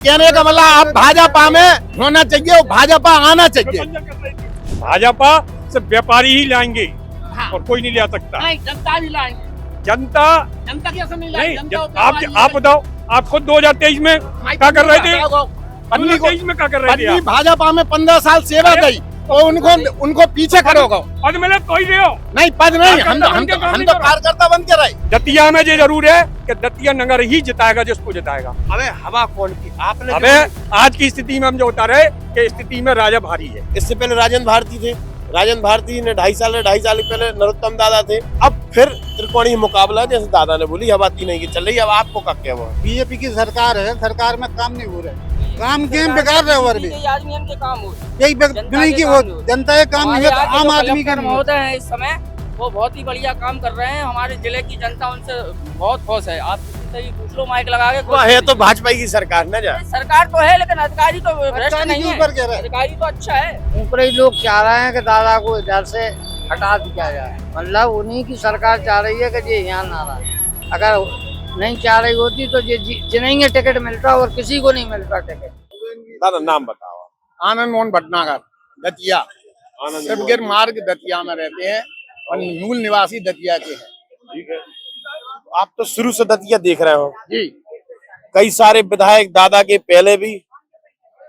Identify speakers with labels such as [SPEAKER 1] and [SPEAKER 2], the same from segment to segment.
[SPEAKER 1] कहने का मतलब आप भाजपा में होना चाहिए और भाजपा आना चाहिए।
[SPEAKER 2] भाजपा सिर्फ व्यापारी ही लाएंगे
[SPEAKER 1] हाँ।
[SPEAKER 2] और कोई नहीं ला सकता।
[SPEAKER 1] नहीं, जनता भी लाएंगे।
[SPEAKER 2] जनता
[SPEAKER 1] जनता कैसे नहीं
[SPEAKER 2] नहीं,
[SPEAKER 1] लाएंगे?
[SPEAKER 2] आप बताओ, आप खुद 2023 में क्या कर रहे थे?
[SPEAKER 1] पत्नी को
[SPEAKER 2] 2023 में क्या कर रहे थे
[SPEAKER 1] पत्नी
[SPEAKER 2] आप?
[SPEAKER 1] भाजपा में 15 साल सेवा दी और उनको पीछे करोगे।
[SPEAKER 2] पद मिले कोई नहीं हो।
[SPEAKER 1] नहीं, पद नहीं, हम तो कार्यकर्ता बन के रहे।
[SPEAKER 2] दतिया में ये जरूर है कि दतिया नगर ही जिताएगा जिसको जिताएगा।
[SPEAKER 3] अबे हवा कौन की आपने?
[SPEAKER 2] अबे आज की स्थिति में हम जो बता रहे कि स्थिति में राजा भारी है।
[SPEAKER 3] इससे पहले राजन भारती थे। राजन भारती ने 2.5 साल पहले नरोत्तम दादा थे। अब फिर त्रिकोणीय मुकाबला, जैसे दादा ने बोली हवा तीन की चल रही है। अब आपको क्या क्या हुआ?
[SPEAKER 4] बीजेपी की सरकार है, सरकार में काम नहीं हो रहे, काम गेम बेकार रहे और भी
[SPEAKER 5] आदमी के काम हो
[SPEAKER 4] यही नहीं की वो जनता के काम नहीं है, तो आम आदमी का
[SPEAKER 5] महोदय है इस समय, वो बहुत ही बढ़िया काम कर रहे हैं। हमारे जिले की जनता उनसे बहुत खुश है। आप किसी से भी पूछ लो, माइक लगा के।
[SPEAKER 3] है तो भाजपा की सरकार न जा।
[SPEAKER 5] सरकार तो है लेकिन अधिकारी तो भ्रष्ट नहीं है।
[SPEAKER 4] ऊपर कह रहे हैं।
[SPEAKER 5] अधिकारी तो अच्छा है।
[SPEAKER 6] ऊपर ही लोग चाह रहे हैं कि दादा को इधर से हटा दिया जाए। मतलब उन्हीं की सरकार चाह रही है कि ये यहाँ ना रहे। अगर नहीं चाह रही होती तो ये जिन्हें टिकट मिलता और किसी को नहीं मिलता टिकट।
[SPEAKER 3] दादा नाम बताओ।
[SPEAKER 1] आनंद मोहन भटनागर, दतिया, शिवगिर मार्ग दतिया में रहते हैं और मूल निवासी दतिया के हैं।
[SPEAKER 3] ठीक है, आप तो शुरू से दतिया देख रहे हो
[SPEAKER 1] जी।
[SPEAKER 3] कई सारे विधायक दादा के पहले भी,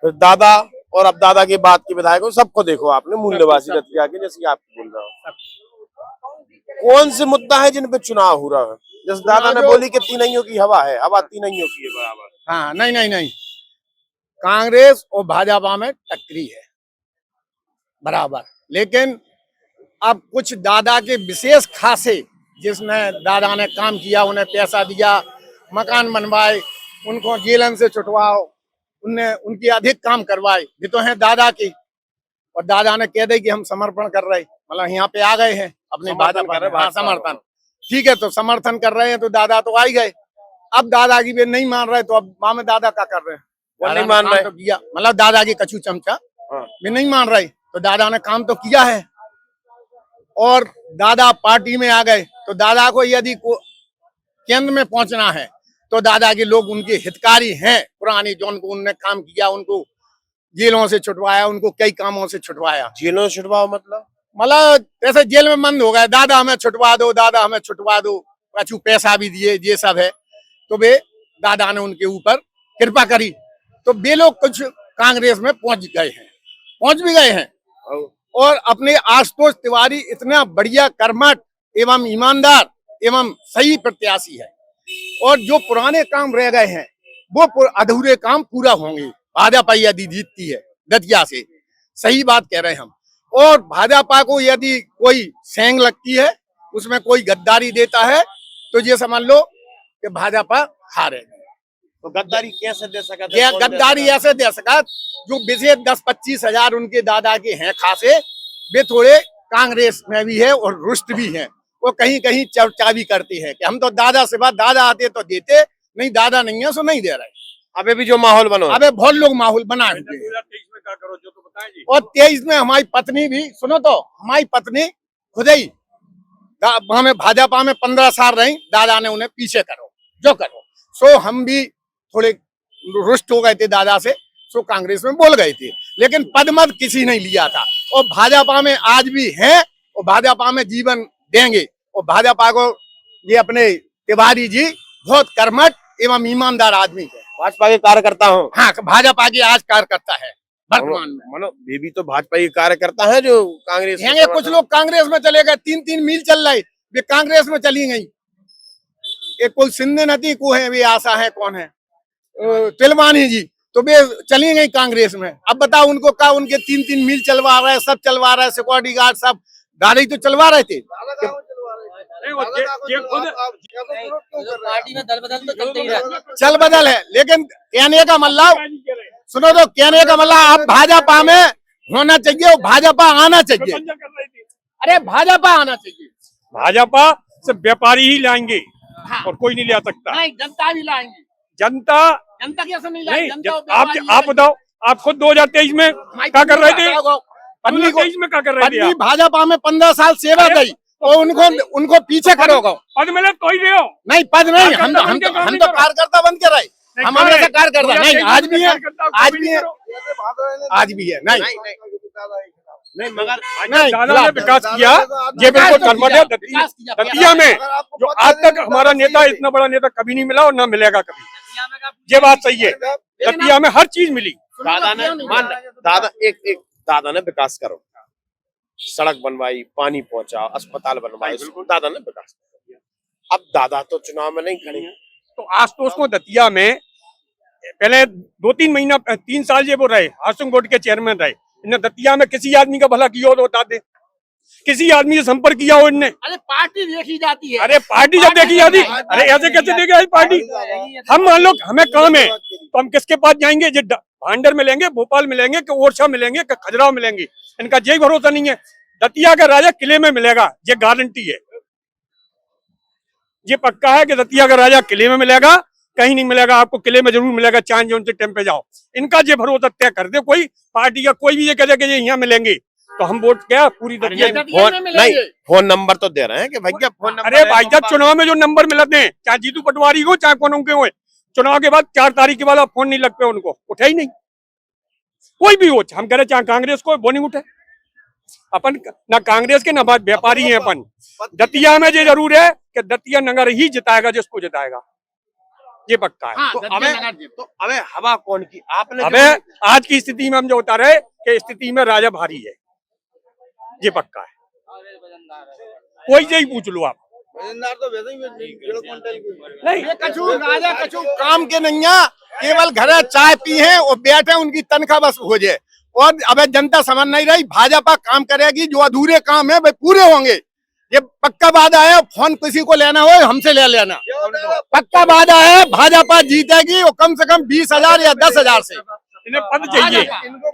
[SPEAKER 3] फिर दादा और अब दादा के बाद के विधायकों सबको देखो आपने, मूल निवासी दतिया के, जैसे आप बोल रहे हो। कौन से मुद्दा है जिन पे चुनाव हो रहा है? जैसे दादा ने बोली कि तीनों की हवा है, हवा तीनों की है बराबर।
[SPEAKER 1] हाँ, नहीं, कांग्रेस और भाजपा में टक्करी है बराबर। लेकिन अब कुछ दादा के विशेष खासे, जिसने दादा ने काम किया, उन्हें पैसा दिया, मकान बनवाए, उनको जेलन से छुटवाओ, उनकी अधिक काम करवाए, ये तो है दादा की। और दादा ने कह दे कि हम समर्पण कर रहे, मतलब यहाँ पे आ गए हैं अपने भाजपा समर्थन। ठीक है, तो समर्थन कर रहे हैं तो दादा तो आ ही गए। अब दादा की वे नहीं मान रहे तो अब माँ में दादा क्या कर रहे हैं?
[SPEAKER 3] नहीं मान रहे
[SPEAKER 1] तो किया, मतलब दादा की कछू चमचा वे नहीं मान रहे, तो दादा ने काम तो किया है। और दादा पार्टी में आ गए तो दादा को यदि केंद्र में पहुंचना है तो दादा के लोग उनके हितकारी हैं पुरानी, जो उनको उनने काम किया, उनको जेलों से छुटवाया, उनको कई कामों से छुटवाया।
[SPEAKER 3] जेलों से छुटवाओ
[SPEAKER 1] मतलब जैसे जेल में बंद हो गए, दादा हमें छुटवा दो, दादा हमें छुटवा दो, कछु पैसा भी दिए, ये सब है। तो वे दादा ने उनके ऊपर कृपा करी तो वे लोग कुछ कांग्रेस में पहुंच भी गए हैं। और अपने आशुतोष तिवारी इतना बढ़िया कर्मठ एवं ईमानदार एवं सही प्रत्याशी है, और जो पुराने काम रह गए हैं वो अधूरे काम पूरा होंगे। भाजपा यदि जीतती है दतिया से, सही बात कह रहे हैं हम। और भाजपा को यदि कोई सेंग लगती है, उसमें कोई गद्दारी देता है, तो ये समझ लो कि भाजपा हारेगी।
[SPEAKER 3] तो गद्दारी कैसे दे सका?
[SPEAKER 1] गद्दारी ऐसे दे सका, जो विशेष 10-25 हजार उनके दादा के हैं खासे, वे थोड़े कांग्रेस में भी है और रुष्ट भी हैं। वो कहीं कहीं चर्चा भी करते हैं कि हम तो दादा से बात, दादा आते तो देते, नहीं दादा नहीं है सो नहीं दे रहे।
[SPEAKER 3] अबे भी जो माहौल बनो,
[SPEAKER 1] अबे बहुत लोग माहौल बनाए हुए।
[SPEAKER 2] 2023 में क्या करो जो तो बताएं जी।
[SPEAKER 1] और 23 में हमारी पत्नी भी, सुनो तो, हमारी पत्नी खुद ही हमें भाजपा में 15 साल रही, दादा ने उन्हें पीछे करो जो करो। सो हम भी थोड़े रुष्ट हो गए थे दादा से, सो कांग्रेस में बोल गए थे, लेकिन पदमत किसी नहीं लिया था। और भाजपा में आज भी हैं और भाजपा में जीवन देंगे। और भाजपा को ये अपने तिवारी जी बहुत कर्मठ एवं ईमानदार आदमी है।
[SPEAKER 3] भाजपा के कार्यकर्ता हूँ।
[SPEAKER 1] हाँ, भाजपा की आज कार्यकर्ता है वर्तमान में।
[SPEAKER 3] मनो ये भी तो भाजपा के कार्यकर्ता है जो कांग्रेस
[SPEAKER 1] हैं। कुछ लोग कांग्रेस में चले गए, 3-3 मील चल रहे, वे कांग्रेस में चली गई। एक कुल सिंधे नदी को है, वे आशा है, कौन है, तिलवानी जी, तो वे चली गई कांग्रेस में। अब बताओ उनको क्या, उनके 3-3 मील चलवा रहे, सब चलवा रहे, सिक्योरिटी गार्ड सब दादा तो चलवा रहे थे।
[SPEAKER 5] पार्टी में दल बदल तो चलते ही रहा।
[SPEAKER 1] चल बदल है, लेकिन कहने का मतलब, सुनो तो, कहने का मतलब आप भाजपा में होना चाहिए और भाजपा आना चाहिए। अरे भाजपा आना चाहिए।
[SPEAKER 2] भाजपा सिर्फ व्यापारी ही लाएंगे
[SPEAKER 1] हाँ।
[SPEAKER 2] और कोई नहीं ला सकता।
[SPEAKER 1] नहीं, जनता भी लाएंगे।
[SPEAKER 2] जनता
[SPEAKER 1] कैसे नहीं
[SPEAKER 2] नहीं,
[SPEAKER 1] लाएंगे?
[SPEAKER 2] आप बताओ, आप खुद 2023 में क्या कर रहे थे? 2023 में क्या कर रहे थे?
[SPEAKER 1] पत्नी भाजपा में 15 साल सेवा दी और उनको पीछे करोगे।
[SPEAKER 2] पद मिले कोई नहीं हो।
[SPEAKER 1] नहीं, पद नहीं, हम तो कार्यकर्ता बन के रहे। हम हमेशा कार्यकर्ता नहीं, आज भी है, आज भी है, आज भी है। नहीं
[SPEAKER 3] नहीं मगर
[SPEAKER 1] नहीं,
[SPEAKER 2] दादा ने विकास किया, ये बिल्कुल कर्मठ है। दतिया में जो आज तक हमारा नेता, इतना बड़ा नेता कभी नहीं मिला और ना मिलेगा कभी, ये बात सही है। दतिया में हर चीज मिली।
[SPEAKER 3] दादा ने दादा ने विकास करो, सड़क बनवाई, पानी पहुंचा, अस्पताल बनवाए, दादा ने विकास किया। अब दादा तो चुनाव में नहीं खड़े हैं।
[SPEAKER 2] तो आशुतोष को दतिया में पहले 2-3 महीना 3 साल ये वो रहे, हाउसिंग बोर्ड के चेयरमैन रहे। इन्हें दतिया में किसी आदमी का भला किया हो तो बता दे, किसी आदमी से संपर्क किया हो इनने?
[SPEAKER 1] अरे पार्टी देखी जाती है।
[SPEAKER 2] अरे पार्टी जब देखी जाती, अरे ऐसे कैसे देगी पार्टी? हम मान लो हमें काम है तो हम किसके पास जाएंगे? जो भांडर मिलेंगे, भोपाल मिलेंगे, कि ओरछा मिलेंगे, कि खजुराहो मिलेंगे? इनका यही भरोसा नहीं है। दतिया का राजा किले में मिलेगा, ये गारंटी है, ये पक्का है कि दतिया का राजा किले में मिलेगा, कहीं नहीं मिलेगा। आपको किले में जरूर मिलेगा, चांद जोन से टेम पे जाओ। इनका ये भरोसा तय कर दे कोई पार्टी का, कोई भी ये कहे कि ये यहाँ मिलेंगे तो हम वोट क्या पूरी दतिया में।
[SPEAKER 3] नहीं, फोन नंबर तो दे रहे हैं कि भैया फोन नंबर।
[SPEAKER 2] अरे भाई साहब, चुनाव में जो नंबर मिलते हैं, चाहे जीतू पटवारी हो चाहे कौन के हो, चुनाव के बाद 4 तारीख के बाद आप फोन नहीं लग पे उनको, उठे ही नहीं। कोई भी हो, हम कह रहे चाहे कांग्रेस को, वो नहीं उठे। अपन ना कांग्रेस के ना व्यापारी हैं अपन। दतिया में ये जरूर है कि दतिया नगर ही जिताएगा जिसको जिताएगा, ये पक्का है।
[SPEAKER 1] हाँ,
[SPEAKER 3] तो अबे हवा कौन की? आपने
[SPEAKER 2] अबे आज की स्थिति में हम जो बता रहे कि स्थिति में राजा भारी है, ये पक्का है। कोई से ही पूछ लो आप।
[SPEAKER 1] नहीं, ये कछु राजा कछु काम के नहीं है, केवल घर चाय पी है और बैठे, उनकी तनख्वाह बस हो जाए। और अब जनता समझ नहीं रही, भाजपा काम करेगी, जो अधूरे काम है वे पूरे होंगे, ये पक्का वादा है। फोन किसी को लेना हो हमसे ले लेना, पक्का वादा है। भाजपा जीतेगी और कम से कम 20,000 या 10,000 से।
[SPEAKER 2] इन्हें पद चाहिए,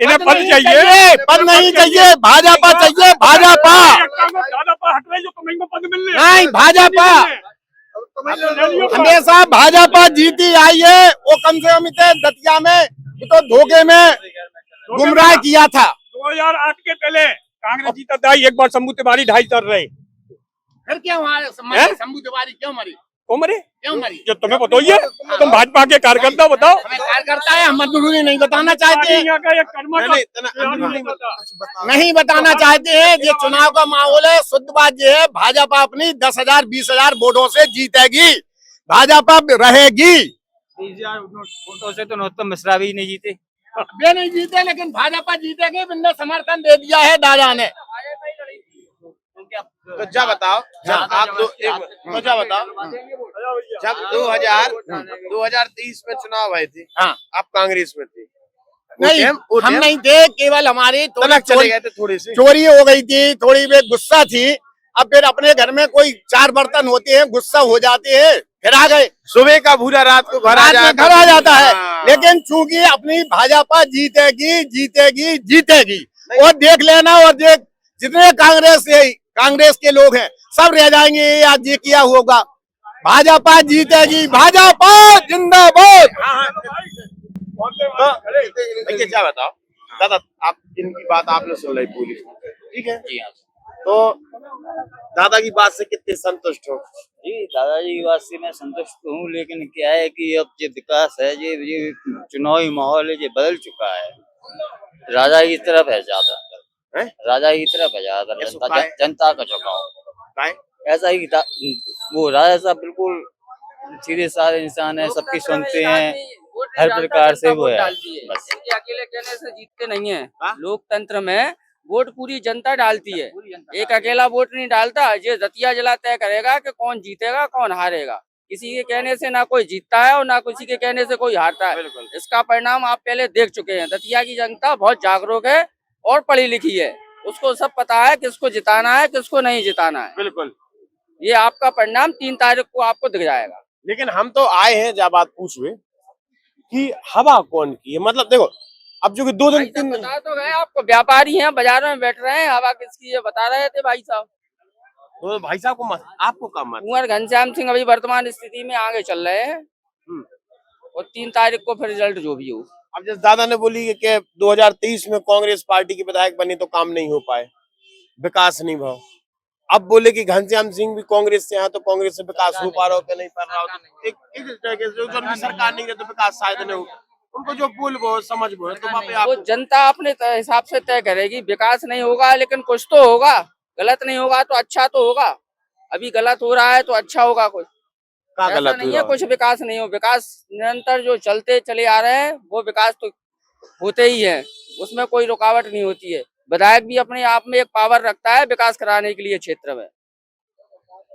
[SPEAKER 2] इन्हें पद चाहिए,
[SPEAKER 1] पद नहीं चाहिए, भाजपा चाहिए, भाजपा
[SPEAKER 2] हट रही जो तुम्हें पद मिलने
[SPEAKER 1] नहीं, भाजपा हमेशा भाजपा जीती आई है। वो कम से कम इतने दतिया में तो धोखे में गुमराह किया था।
[SPEAKER 2] 2008 के पहले कांग्रेस जीता था, एक बार शंभू तिवारी 2.5 साल रहे।
[SPEAKER 1] फिर क्या हुआ? शंभू तिवारी क्यों मरी?
[SPEAKER 2] क्यों मरे?
[SPEAKER 1] क्यों मरी?
[SPEAKER 2] जो तुम्हें बताइए, तुम भाजपा के कार्यकर्ता बताओ।
[SPEAKER 1] हमें कार्यकर्ता है, हम मजदूरी नहीं बताना चाहते हैं, नहीं बताना चाहते हैं। ये चुनाव का माहौल है, शुद्ध बात ये है, भाजपा अपनी 10,000 20,000 वोटों से जीतेगी, भाजपा रहेगी।
[SPEAKER 7] 20,000 वोटों से तो नरोत्तम मिश्रा भी नहीं जीते।
[SPEAKER 1] वे नहीं जीते, लेकिन भाजपा जीतेगी। इनने समर्थन दे दिया है दादा ने।
[SPEAKER 3] तो जा बताओ, आप जा बताओ, जब 2023 में चुनाव आए थे,
[SPEAKER 1] हाँ,
[SPEAKER 3] आप कांग्रेस में थे?
[SPEAKER 1] नहीं, हम नहीं थे, केवल हमारी
[SPEAKER 3] तलक चले गए थे, थोड़ी सी
[SPEAKER 1] चोरी हो गई थी, थोड़ी वे गुस्सा थी। अब फिर अपने घर में कोई 4 बर्तन होते हैं, गुस्सा हो जाते हैं, फिर आ गए।
[SPEAKER 3] सुबह का भूरा रात को घर
[SPEAKER 1] आ जाता है। लेकिन चूंकि अपनी भाजपा जीतेगी जीतेगी जीतेगी, और देख लेना, और देख जितने कांग्रेस के लोग हैं सब रह जाएंगे, आज ये किया होगा। भाजपा जीतेगी, भाजपा जिंदाबाद।
[SPEAKER 3] भैया क्या बताओ दादा, आप इनकी बात आपने सुन ली पूरी, ठीक है? तो दादा की बात से कितने संतुष्ट हो?
[SPEAKER 7] जी, दादाजी की बात से मैं संतुष्ट हूँ, लेकिन क्या है कि अब जो विकास है, ये चुनावी माहौल है, ये बदल चुका है। राजा की तरफ है ज्यादा, राजा की तरफ है ज्यादा, जनता का झुकाव। ऐसा ही वो राजा साहब बिल्कुल सीधे साधे इंसान है, सबकी सुनते हैं, हर प्रकार से वो है। बस
[SPEAKER 5] अकेले कहने से जीतते नहीं है, लोकतंत्र में वोट पूरी जनता डालती है, एक अकेला वोट नहीं डालता। ये दतिया जिला तय करेगा कि कौन जीतेगा कौन हारेगा। किसी के कहने से ना कोई जीतता है और ना किसी के कहने से कोई हारता है। इसका परिणाम आप पहले देख चुके हैं। दतिया की जनता बहुत जागरूक है और पढ़ी लिखी है, उसको सब पता है किसको जिताना है किसको नहीं जिताना है।
[SPEAKER 3] बिल्कुल,
[SPEAKER 5] ये आपका परिणाम 3 तारीख को आपको दिख जाएगा।
[SPEAKER 3] लेकिन हम तो आए हैं जब बात पूछे कि हवा कौन की है। मतलब देखो, अब जो कि 2 दिन 3
[SPEAKER 5] बता तो गए आपको, व्यापारी हैं बाजारों में बैठ रहे हैं, हवा किसकी है बता रहे थे भाई साहब।
[SPEAKER 3] तो भाई साहब को आपको कम मत।
[SPEAKER 5] कुंवर घनश्याम सिंह अभी वर्तमान स्थिति में आगे चल रहे हैं, और 3 तारीख को फिर रिजल्ट जो भी हो।
[SPEAKER 3] अब जैसे दादा ने बोली कि 2023 में कांग्रेस पार्टी के विधायक बने तो काम नहीं हो पाए, विकास नहीं भाव, अब बोले कि घनश्याम सिंह भी कांग्रेस से हैं तो कांग्रेस से विकास हो पा रहा हो कि नहीं पा रहा हो, एक एक तरह के जो जो उनकी सरकार नहीं रहे तो विकास शायद नहीं हो, उनको जो बोल वो समझ वो है, तो वहाँ पे
[SPEAKER 5] वो
[SPEAKER 3] आप
[SPEAKER 5] जनता अपने हिसाब से तय करेगी। विकास नहीं होगा लेकिन कुछ तो होगा, गलत नहीं होगा तो अच्छा तो होगा। अभी गलत हो रहा है तो अच्छा होगा कुछ,
[SPEAKER 3] क्या
[SPEAKER 5] ऐसा
[SPEAKER 3] गलत
[SPEAKER 5] नहीं
[SPEAKER 3] हो
[SPEAKER 5] है
[SPEAKER 3] रहा
[SPEAKER 5] कुछ विकास नहीं हो। विकास निरंतर जो चलते चले आ रहे हैं वो विकास तो होते ही है, उसमें कोई रुकावट नहीं होती है। विधायक भी अपने आप में एक पावर रखता है विकास कराने के लिए क्षेत्र में।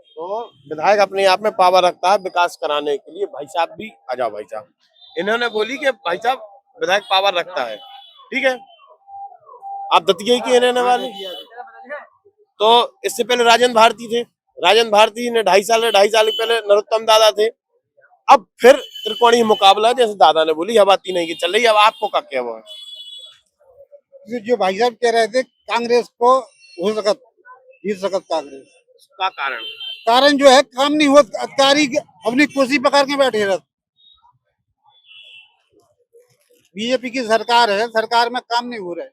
[SPEAKER 3] तो विधायक अपने आप में पावर रखता है विकास कराने के लिए। भाई साहब भी आ जाओ भाई साहब, इन्होंने बोली कि भाई साहब विधायक पावर रखता है, ठीक है। आप दतिया के रहने वाले, तो इससे पहले राजेंद्र भारती थे, राजेंद्र भारती ने 2.5 साल पहले नरोत्तम दादा थे। अब फिर त्रिकोणीय मुकाबला है, जैसे दादा ने बोली, अब आती नहीं की चल रही। अब आपको क्या क्या वो है
[SPEAKER 4] जो भाई साहब कह रहे थे कांग्रेस को हो सकत जीत सकत कांग्रेस,
[SPEAKER 3] का कारण?
[SPEAKER 4] कारण जो है काम नहीं हुआ, अधिकारी अपनी कुर्सी पकड़ के बैठे रहते। बीजेपी की सरकार है, सरकार में काम नहीं हो रहा है,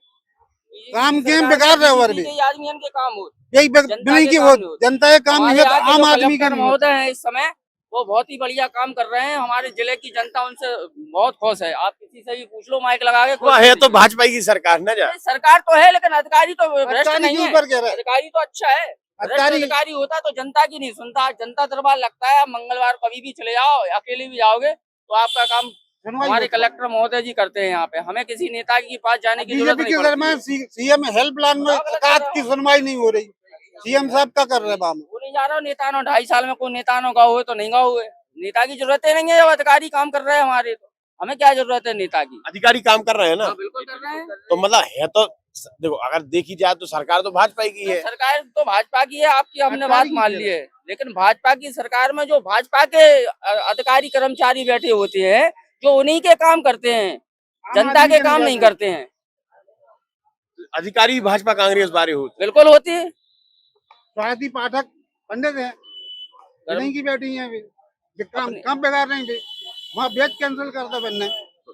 [SPEAKER 4] काम के बिगाड़ रहे हो अभी।
[SPEAKER 5] आदमी के काम हो,
[SPEAKER 4] यही नहीं की वो जनता के काम नहीं है तो आम आदमी के नहीं है।
[SPEAKER 5] महोदय हैं इस समय, वो बहुत ही बढ़िया काम कर रहे हैं। हमारे जिले की जनता उनसे बहुत खुश है। आप किसी से भी पूछ लो माइक लगा के।
[SPEAKER 3] वो है तो भाजपा की सरकार ना जा,
[SPEAKER 5] सरकार तो है लेकिन अधिकारी तो भ्रष्ट
[SPEAKER 4] अधिकारी
[SPEAKER 5] नहीं
[SPEAKER 4] के
[SPEAKER 5] है।
[SPEAKER 4] ऊपर कह रहा है।
[SPEAKER 5] अधिकारी तो अच्छा है, अधिकारी होता तो जनता की नहीं सुनता। जनता दरबार लगता है, आप मंगलवार कभी भी चले जाओ, अकेले भी जाओगे तो आपका काम हमारे कलेक्टर महोदय जी करते हैं। यहाँ पे हमें किसी नेता के पास जाने की जरूरत
[SPEAKER 4] बीजेपी
[SPEAKER 5] नहीं
[SPEAKER 4] के
[SPEAKER 5] पड़ती।
[SPEAKER 4] सीएम हेल्पलाइन में शिकायत की सुनवाई नहीं हो रही। सीएम साहब क्या कर रहे हैं?
[SPEAKER 5] वो नहीं जा रहा नेता नो 2.5 साल में कोई नेता नो गाँव हुए तो नहीं गाँव हुए। नेता की जरूरत ही नहीं है, जब अधिकारी काम कर रहे हैं हमारे, तो हमें क्या जरूरत है नेता की?
[SPEAKER 3] अधिकारी काम कर रहे हैं ना।
[SPEAKER 5] बिल्कुल कर रहे हैं।
[SPEAKER 3] तो मतलब है तो देखो, अगर देखी जाए तो सरकार तो भाजपा की है।
[SPEAKER 5] सरकार तो भाजपा की है, आपकी हमने बात मान ली है। लेकिन भाजपा की सरकार में जो भाजपा के अधिकारी कर्मचारी बैठे होते हैं, जो उन्हीं के काम करते हैं, जनता के काम नहीं करते हैं।
[SPEAKER 3] अधिकारी भाजपा कांग्रेस बारे होते
[SPEAKER 5] बिल्कुल होती है।
[SPEAKER 4] स्वाति पाठक पंडित है, नहीं की बैठी है अभी, काम कम बेकार नहीं थे। वहाँ बैच कैंसिल करता बनने,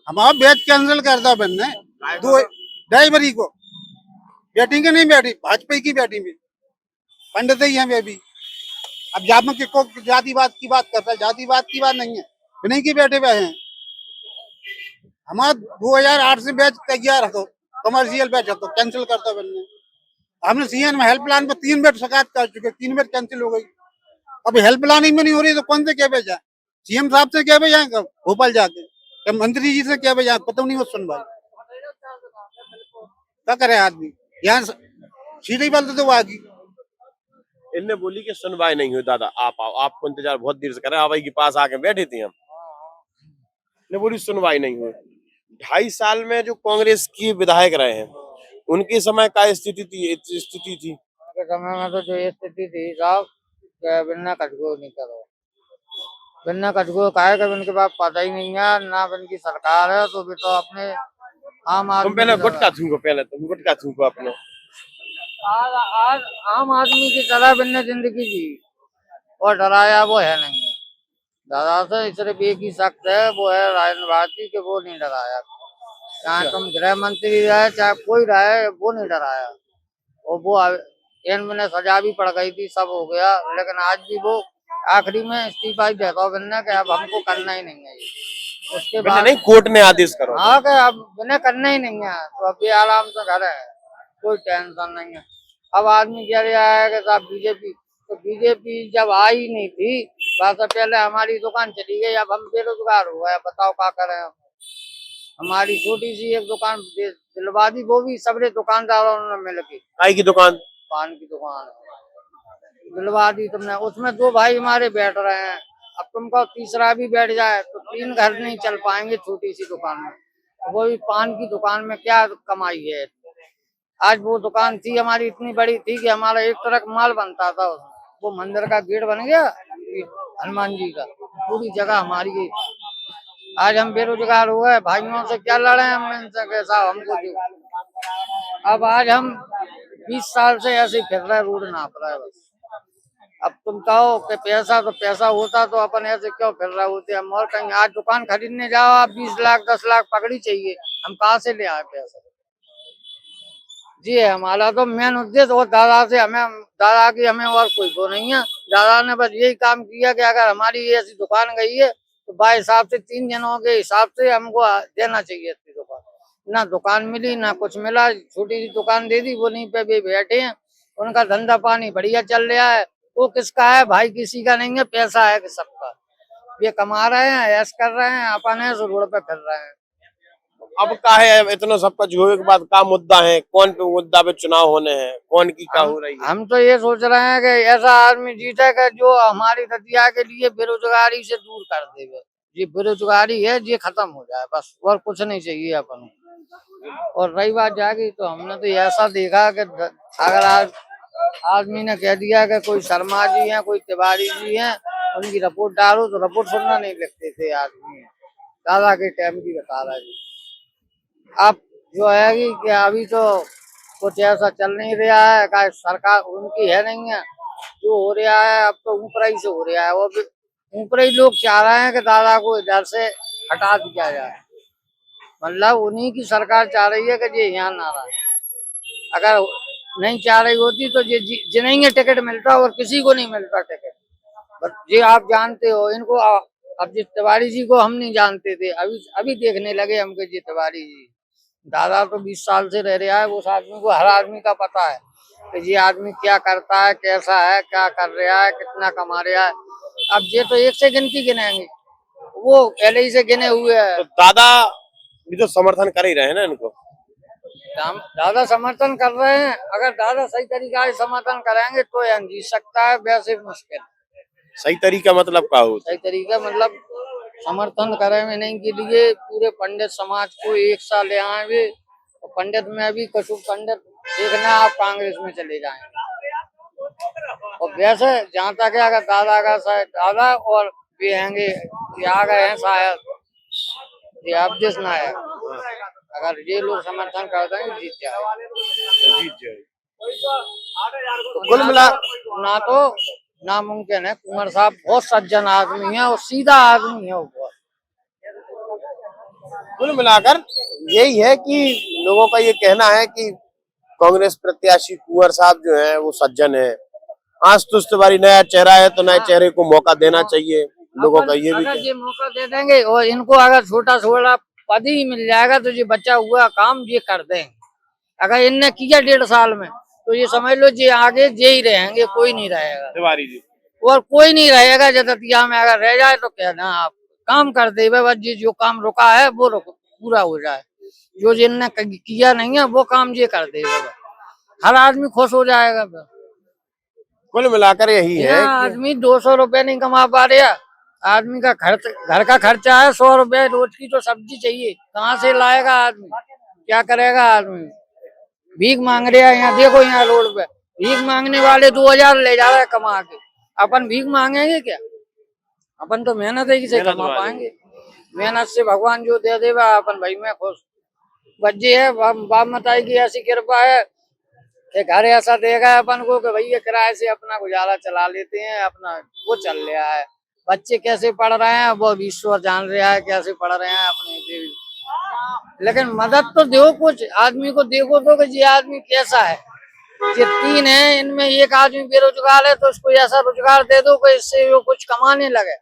[SPEAKER 4] हमारा बैच कैंसिल करता बनने, 2.5 को बैटिंग नहीं बैठी, भाजपा की बैटिंग भी पंडित ही है अभी। अब जब में को जातिवाद की बात करता है, जातिवाद की बात नहीं है, नहीं की बैठे हुए हैं। हमारा 2008 से बैच तैयार है, तो कमर्शियल बैच है तो कैंसिल करता बनने। हमने सीएम हेल्पलाइन पर 3 बार शिकायत कर चुके, 3 बार कैंसिल हो गई। अब हेल्पलाइन में नहीं हो रही तो कौन से क्या भेजा? सीएम साहब से क्या भेजा भोपाल जाके, मंत्री जी से क्या भेजा, पता नहीं वो सुन भाई क्या करे आदमी। यहाँ सीधे बोलते तो आगे
[SPEAKER 3] इनने बोली कि सुनवाई नहीं हुई। दादा आप आओ, आपको इंतजार बहुत देर से कर रहे हैं, आप के पास आके बैठे थे हम। ने बोली सुनवाई नहीं हुई। 2.5 साल में जो कांग्रेस की विधायक रहे हैं, उनके समय का स्थिति थी
[SPEAKER 6] के समय में तो जो ये स्थिति थी साहब, बिना कटगो नहीं करो, बिना कटगो काहे का उनके पास पता ही नहीं है ना, उनकी सरकार है तो भी तो अपने आम
[SPEAKER 3] तुम
[SPEAKER 6] आदमी
[SPEAKER 3] पहले गुटखा थूको, पहले तुम गुटखा थूको अपने।
[SPEAKER 6] आज आम आदमी की तरह बिना जिंदगी जी और डराया वो है नहीं है। दादा से सिर्फ एक ही शख्स है, वो है राजेंद्र भारती के, वो नहीं डराया। चाहे तुम गृह मंत्री रहे चाहे कोई रहे, वो नहीं डराया। और वो इनमें सजा भी पड़ गई थी, सब हो गया, लेकिन आज भी वो आखिरी में इस्तीफा ही देता बनना कि अब हमको करना ही नहीं है ये। उसके बाद
[SPEAKER 3] नहीं, कोर्ट ने आदेश करो।
[SPEAKER 6] हाँ कि अब बिना करना ही नहीं है तो अब भी आराम से घर है, कोई टेंशन नहीं है। अब आदमी कह रहा है कि साहब बीजेपी, तो बीजेपी जब आई नहीं थी बस पहले हमारी दुकान चली गई, अब हम बेरोजगार हो गए, बताओ क्या करें। हमारी छोटी सी एक दुकान दिलवा दी, वो भी सबरे दुकानदारों ने मिल के।
[SPEAKER 3] चाय की दुकान,
[SPEAKER 6] पान की दुकान दिलवा दी तुमने, उसमें 2 भाई हमारे बैठ रहे हैं। अब तुमको तीसरा भी बैठ जाए तो 3 घर नहीं चल पाएंगे छोटी सी दुकान में। वो भी पान की दुकान में क्या कमाई है। आज वो दुकान थी हमारी, इतनी बड़ी थी कि हमारा 1 ट्रक माल बनता था उसमें। वो मंदिर का गेट बन गया हनुमान जी का, पूरी जगह हमारी है। आज हम बेरोजगार हुए, भाइयों से क्या लड़े हम इनसे के साहब हमको जो। अब आज हम 20 साल से ऐसे फिर रहे, रोड नाप रहे बस। अब तुम कहो कि पैसा तो पैसा होता तो अपन ऐसे क्यों फिर रहे होते हम। और कहीं आज दुकान खरीदने जाओ आप 20 लाख 10 लाख पकड़ी चाहिए, हम कहाँ से ले आए पैसा। जी हमारा तो मेन उद्देश्य और दादा की हमें और कोई वो नहीं है। दादा ने बस यही काम किया कि अगर हमारी ऐसी दुकान गई है तो बाई हिसाब से 3 जनों के हिसाब से हमको देना चाहिए थी दुकान। ना दुकान मिली ना कुछ मिला, छोटी सी दुकान दे दी, वो नहीं पे भी बैठे हैं। उनका धंधा पानी बढ़िया चल रहा है। वो किसका है भाई? किसी का नहीं है, पैसा है कि सबका। ये कमा रहे हैं, ऐश कर रहे हैं, अपन है सो रोड पे फिर रहे हैं।
[SPEAKER 3] अब का है इतना सब कुछ होने के बाद का मुद्दा है, कौन पे मुद्दा पे चुनाव होने हैं, कौन की क्या हो रही है?
[SPEAKER 6] हम तो ये सोच रहे हैं कि ऐसा आदमी जीतेगा जो हमारी दतिया के लिए बेरोजगारी से दूर कर देगा। ये बेरोजगारी है, ये खत्म हो जाए बस, और कुछ नहीं चाहिए अपन को। और रही बात जाएगी तो हमने तो ऐसा देखा कि अगर आज आदमी ने कह दिया कि कोई शर्मा जी हैं, कोई तिवारी जी हैं, उनकी रिपोर्ट डालो तो रिपोर्ट सुनना नहीं लगते थे आदमी। दादा के टाइम की बता रहा जी। अब जो है कि अभी तो कुछ ऐसा चल नहीं रहा है, का सरकार उनकी है नहीं है। जो हो रहा है अब तो ऊपर ही से हो रहा है। वो भी ऊपर ही लोग चाह रहे हैं कि दादा को इधर से हटा दिया जाए। मतलब उन्हीं की सरकार चाह रही है कि ये यहाँ ना रहे। अगर नहीं चाह रही होती तो ये जिन्हें टिकट मिलता और किसी को नहीं मिलता टिकट। ये आप जानते हो इनको। अब जिस तिवारी जी को हम नहीं जानते थे, अभी देखने लगे हम के जी तिवारी जी। दादा तो 20 साल से रह रहा है, उस आदमी को हर आदमी का पता है कि ये आदमी क्या करता है, कैसा है, क्या कर रहा है, कितना कमा रहा है। अब ये तो एक से गिनती गिनेंगे, वो पहले ही से गिने हुए है।
[SPEAKER 3] तो दादा भी तो समर्थन कर ही रहे हैं ना इनको।
[SPEAKER 6] दादा समर्थन कर रहे हैं। अगर दादा सही तरीका से समर्थन करेंगे तो यह जीत सकता है, वैसे मुश्किल।
[SPEAKER 3] सही तरीका मतलब क्या हो?
[SPEAKER 6] सही तरीका मतलब समर्थन करेंगे नहीं के लिए पूरे पंडित समाज को एक साथ ले आएंगे। तो पंडित में भी कुछ पंडित देखना आप कांग्रेस में चले जाएंगे। और वैसे जहाँ तक है अगर दादा का शायद दादा और भी आएंगे, ये आ गए हैं शायद ये अवधेश नायक, अगर ये लोग समर्थन कर देंगे जीत जाए।
[SPEAKER 3] कुल मिला
[SPEAKER 6] ना तो नामुमकिन है। कुंवर साहब बहुत सज्जन आदमी है और सीधा आदमी है वो बहुत।
[SPEAKER 3] कुल मिलाकर यही है कि लोगों का ये कहना है कि कांग्रेस प्रत्याशी कुंवर साहब जो है वो सज्जन है। आशुतोष तिवारी नया चेहरा है तो नए चेहरे को मौका देना चाहिए। लोगों का ये भी
[SPEAKER 6] अगर ये मौका दे देंगे और इनको अगर छोटा छोटा पद ही मिल जाएगा तो ये बचा हुआ काम ये कर देंगे। अगर इनने किया 1.5 साल में तो ये समझ लो ये आगे ये ही रहेंगे, कोई नहीं रहेगा
[SPEAKER 3] तिवारी जी।
[SPEAKER 6] और कोई नहीं रहेगा। जदतिया में अगर रह जाए तो कहना आप काम कर दे, बस ये जो काम रुका है वो पूरा हो जाए। जो जिनने किया नहीं है वो काम ये कर दे, हर आदमी खुश हो जाएगा।
[SPEAKER 3] कुल मिलाकर यही है कि
[SPEAKER 6] आदमी 200 रुपए नहीं कमा पा रहा। आदमी का घर का खर्चा है 100 रुपए, रोज की तो सब्जी चाहिए, कहाँ से लाएगा आदमी? क्या करेगा आदमी? भीख मांग रहा है। यहाँ देखो, यहाँ रोड पे भीख मांगने वाले 2000 ले जा रहे हैं कमा के। अपन भीख मांगेंगे क्या? अपन तो मेहनत ही से कमा पाएंगे। मेहनत से भगवान जो दे देगा अपन भाई में खुश। बच्चे है बाप मताई की ऐसी कृपा है कि घर ऐसा देगा अपन को कि भैया किराए से अपना गुजारा चला लेते हैं, अपना वो चल रहा है। बच्चे कैसे पढ़ रहे हैं वो ईश्वर जान रहा है, कैसे पढ़ रहे हैं अपने। लेकिन मदद तो दो, कुछ आदमी को देखो तो कि ये आदमी कैसा है। ये 3 है, इनमें एक आदमी बेरोजगार है तो उसको ऐसा रोजगार दे दो कि इससे वो कुछ कमाने लगे।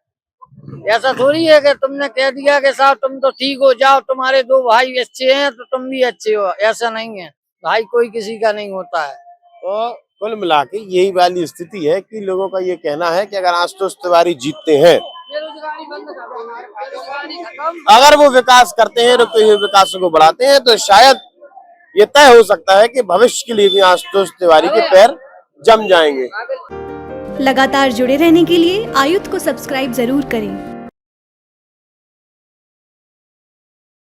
[SPEAKER 6] ऐसा थोड़ी है कि तुमने कह दिया कि साहब तुम तो ठीक हो जाओ, तुम्हारे 2 भाई अच्छे हैं तो तुम भी अच्छे हो। ऐसा नहीं है, भाई कोई किसी का नहीं होता है।
[SPEAKER 3] तो कुल मिला के यही वाली स्थिति है कि लोगों का ये कहना है कि अगर आशुतोष तिवारी जीतते हैं,
[SPEAKER 6] बेरोजगारी बंद कर दो, बेरोजगारी खत्म।
[SPEAKER 3] अगर वो विकास करते हैं तो ये विकास को बढ़ाते हैं तो शायद ये तय हो सकता है कि भविष्य के लिए भी आशुतोष तिवारी के पैर जम जाएंगे।
[SPEAKER 8] लगातार जुड़े रहने के लिए आयुध को सब्सक्राइब जरूर करें।